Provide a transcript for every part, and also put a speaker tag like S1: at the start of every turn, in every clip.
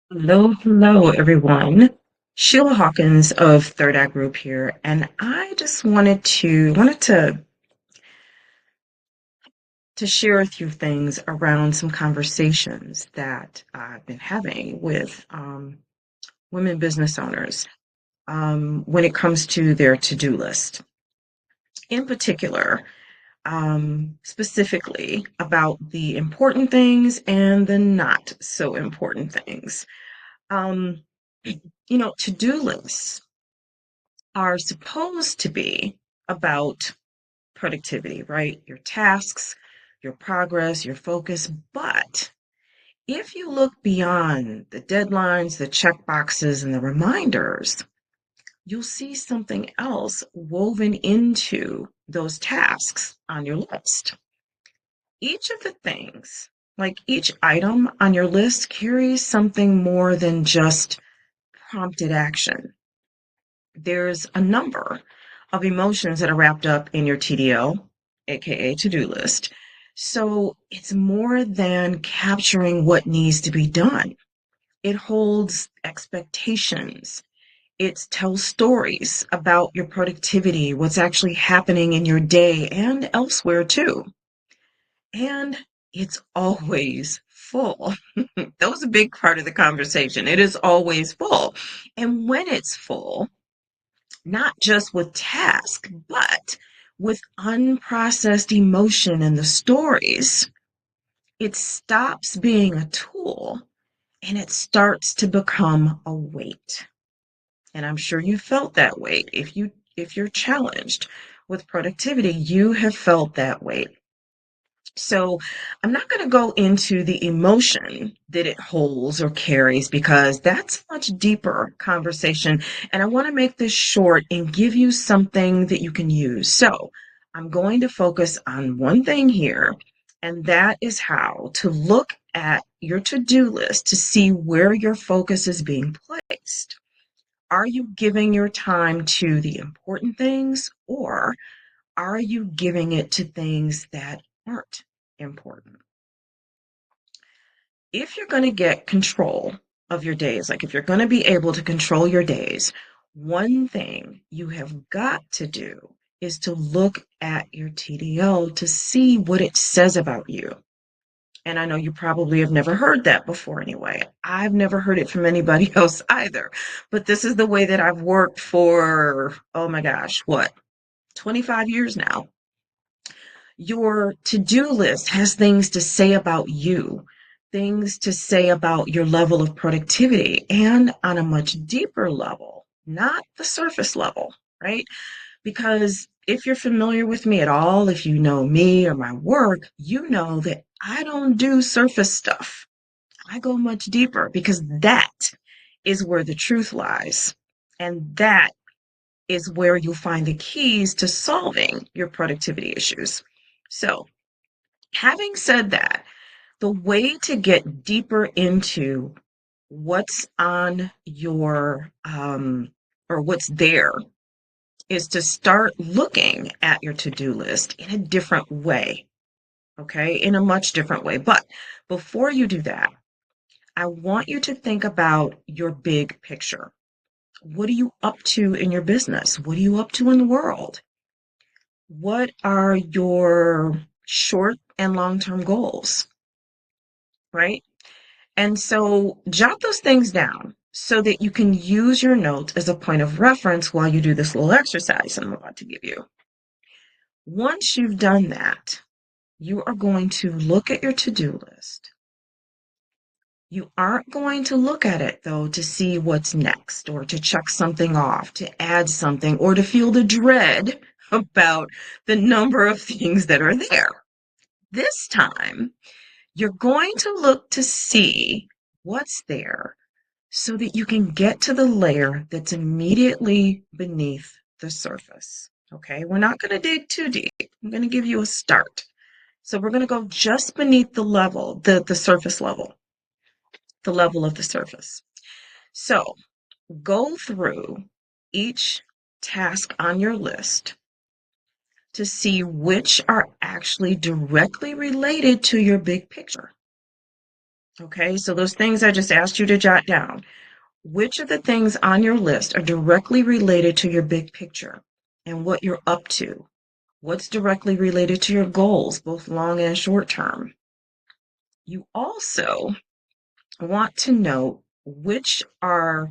S1: Hello, everyone. Sheila Hawkins of Third Act Group here, and I just wanted to share with you things around some conversations that I've been having with women business owners when it comes to their to-do list. In particular, specifically about the important things and the not so important things. Um, to-do lists are supposed to be about productivity, right? Your tasks, your progress, your focus. But if you look beyond the deadlines, the check boxes, and the reminders, you'll see something else woven into those tasks on your list. Each of the things, like each item on your list, carries something more than just prompted action. There's a number of emotions that are wrapped up in your TDL, aka to-do list. So it's more than capturing what needs to be done. It holds expectations. It tells stories about your productivity, what's actually happening in your day and elsewhere too. And it's always full. That was a big part of the conversation. It is always full. And when it's full, not just with task, but with unprocessed emotion and the stories, it stops being a tool and it starts to become a weight. And I'm sure you felt that weight. If you're challenged with productivity, you have felt that weight. So I'm not going to go into the emotion that it holds or carries because that's a much deeper conversation. And I want to make this short and give you something that you can use. So I'm going to focus on one thing here, and that is how to look at your to-do list to see where your focus is being placed. Are you giving your time to the important things, or are you giving it to things that aren't important? If you're going to get control of your days, like if you're going to be able to control your days, one thing you have got to do is to look at your TDL to see what it says about you. And I know you probably have never heard that before anyway. I've never heard it from anybody else either. But this is the way that I've worked for, oh my gosh, what, 25 years now. Your to-do list has things to say about you, things to say about your level of productivity, and on a much deeper level, not the surface level, right? Because if you're familiar with me at all, if you know me or my work, you know that I don't do surface stuff. I go much deeper because that is where the truth lies. And that is where you'll find the keys to solving your productivity issues. So, having said that, the way to get deeper into what's on your or what's there is to start looking at your to-do list in a different way, okay? In a much different way. But before you do that, I want you to think about your big picture. What are you up to in your business? What are you up to in the world? What are your short and long-term goals, right? And so jot those things down so that you can use your notes as a point of reference while you do this little exercise I'm about to give you. Once you've done that, you are going to look at your to-do list. You aren't going to look at it, though, to see what's next or to check something off, to add something, or to feel the dread about the number of things that are there. This time, you're going to look to see what's there so that you can get to the layer that's immediately beneath the surface. Okay, we're not going to dig too deep. I'm going to give you a start. So we're going to go just beneath the level, the surface level, the level of the surface. So go through each task on your list to see which are actually directly related to your big picture. Okay, so those things I just asked you to jot down. Which of the things on your list are directly related to your big picture and what you're up to? What's directly related to your goals, both long and short term? You also want to know which are,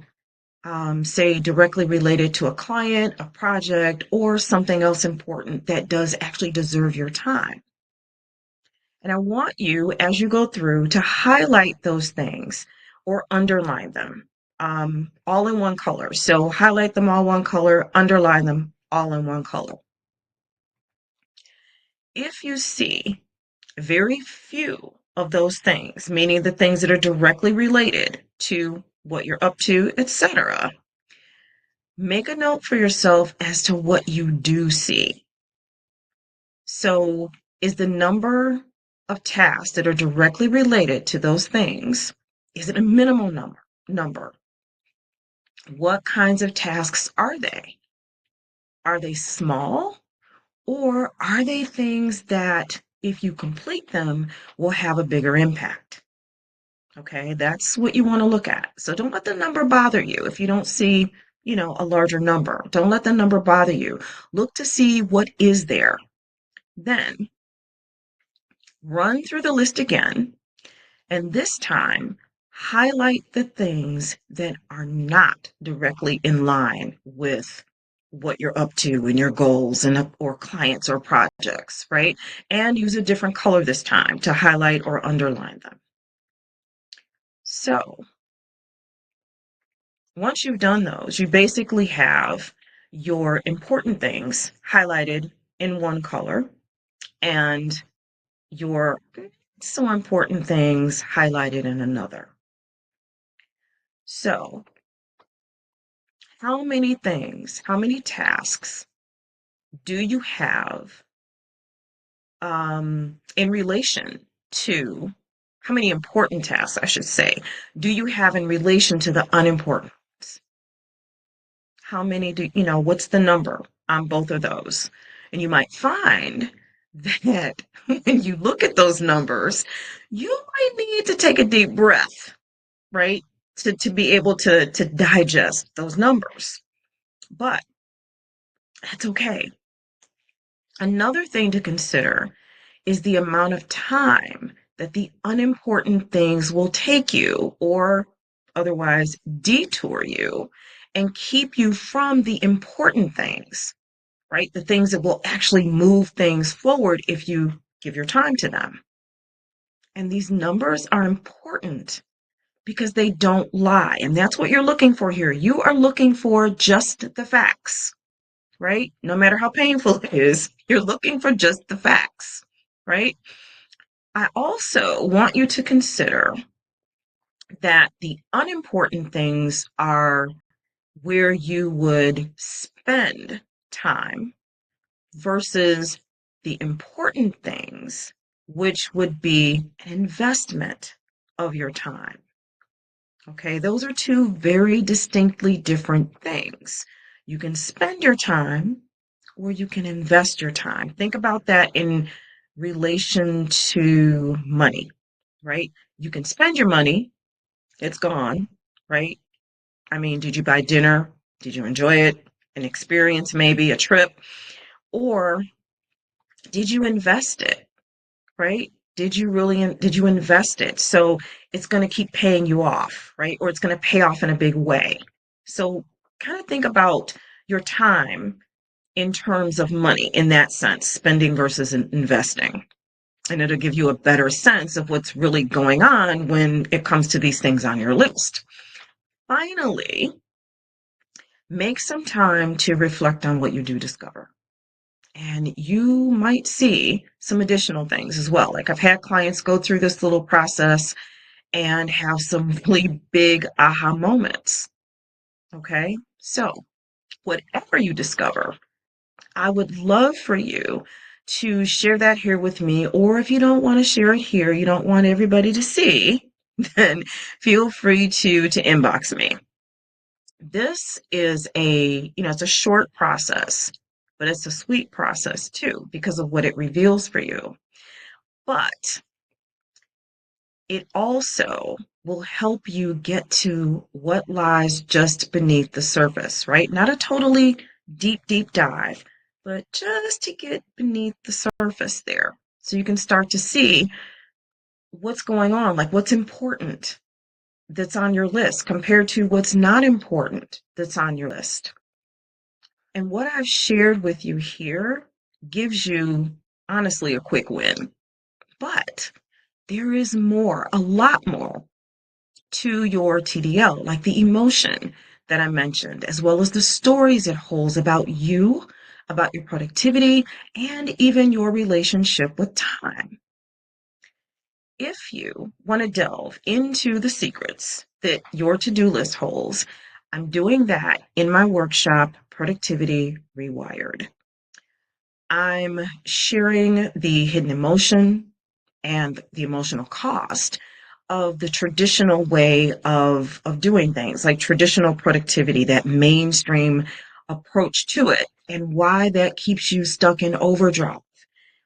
S1: say, directly related to a client, a project, or something else important that does actually deserve your time. And I want you, as you go through, to highlight those things or underline them all in one color. So highlight them all one color, underline them all in one color. If you see very few of those things, meaning the things that are directly related to what you're up to, etc., make a note for yourself as to what you do see. So, is the number of tasks that are directly related to those things, is it a minimal number? What kinds of tasks are they? Are they small, or are they things that if you complete them will have a bigger impact? Okay, that's what you want to look at. So don't let the number bother you if you don't see, a larger number. Don't let the number bother you. Look to see what is there. Then run through the list again, and this time highlight the things that are not directly in line with what you're up to and your goals and or clients or projects, right? And use a different color this time to highlight or underline them. So once you've done those, you basically have your important things highlighted in one color and your so important things highlighted in another. So, how many tasks do you have in relation to, how many important tasks, I should say, do you have in relation to the unimportant? How many what's the number on both of those? And you might find that when you look at those numbers, you might need to take a deep breath, right? To be able to digest those numbers. But that's okay. Another thing to consider is the amount of time that the unimportant things will take you or otherwise detour you and keep you from the important things, right? The things that will actually move things forward if you give your time to them. And these numbers are important because they don't lie. And that's what you're looking for here. You are looking for just the facts, right? No matter how painful it is, you're looking for just the facts, right? I also want you to consider that the unimportant things are where you would spend time versus the important things, which would be an investment of your time. Okay, those are two very distinctly different things. You can spend your time or you can invest your time. Think about that in relation to money, right? You can spend your money, it's gone, right? I mean, did you buy dinner? Did you enjoy it? An experience, maybe a trip? Or did you invest it, right? Did you invest it? So it's going to keep paying you off, right? Or it's going to pay off in a big way. So kind of think about your time in terms of money in that sense, spending versus investing. And it'll give you a better sense of what's really going on when it comes to these things on your list. Finally, make some time to reflect on what you do discover. And you might see some additional things as well. Like I've had clients go through this little process and have some really big aha moments. Okay. So whatever you discover, I would love for you to share that here with me. Or if you don't want to share it here, you don't want everybody to see, then feel free to inbox me. This is it's a short process, but it's a sweet process too because of what it reveals for you. But It also will help you get to what lies just beneath the surface, right? Not a totally deep dive, but just to get beneath the surface there. So you can start to see what's going on, like what's important that's on your list compared to what's not important that's on your list. And what I've shared with you here gives you, honestly, a quick win. But there is more, a lot more to your TDL, like the emotion that I mentioned, as well as the stories it holds about you, about your productivity, and even your relationship with time. If you want to delve into the secrets that your to-do list holds, I'm doing that in my workshop, Productivity Rewired. I'm sharing the hidden emotion and the emotional cost of the traditional way of doing things, like traditional productivity, that mainstream approach to it, and why that keeps you stuck in overdrive.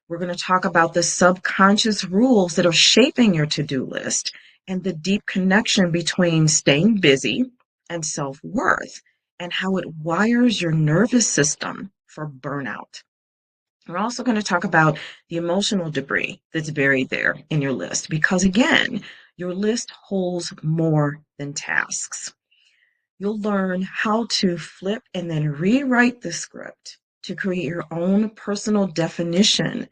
S1: We're going to talk about the subconscious rules that are shaping your to-do list and the deep connection between staying busy and self-worth, and how it wires your nervous system for burnout. We're also going to talk about the emotional debris that's buried there in your list, because again, your list holds more than tasks. You'll learn how to flip and then rewrite the script to create your own personal definition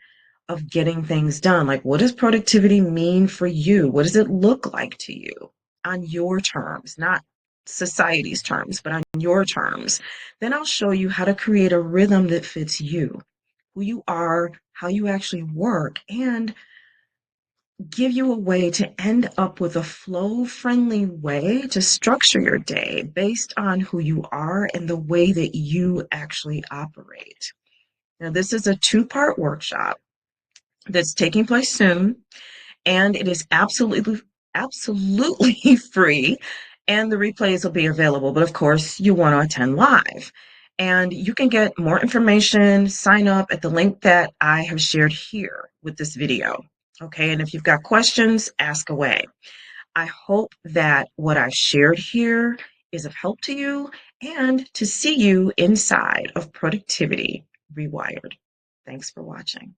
S1: of getting things done. Like, what does productivity mean for you? What does it look like to you on your terms, not society's terms, but on your terms? Then I'll show you how to create a rhythm that fits you, who you are, how you actually work, and give you a way to end up with a flow-friendly way to structure your day based on who you are and the way that you actually operate. Now, this is a two-part workshop that's taking place soon, and it is absolutely free, and the replays will be available. But of course, you want to attend live. And you can get more information, sign up at the link that I have shared here with this video. Okay, and if you've got questions, ask away. I hope that what I've shared here is of help to you and to see you inside of Productivity Rewired. Thanks for watching.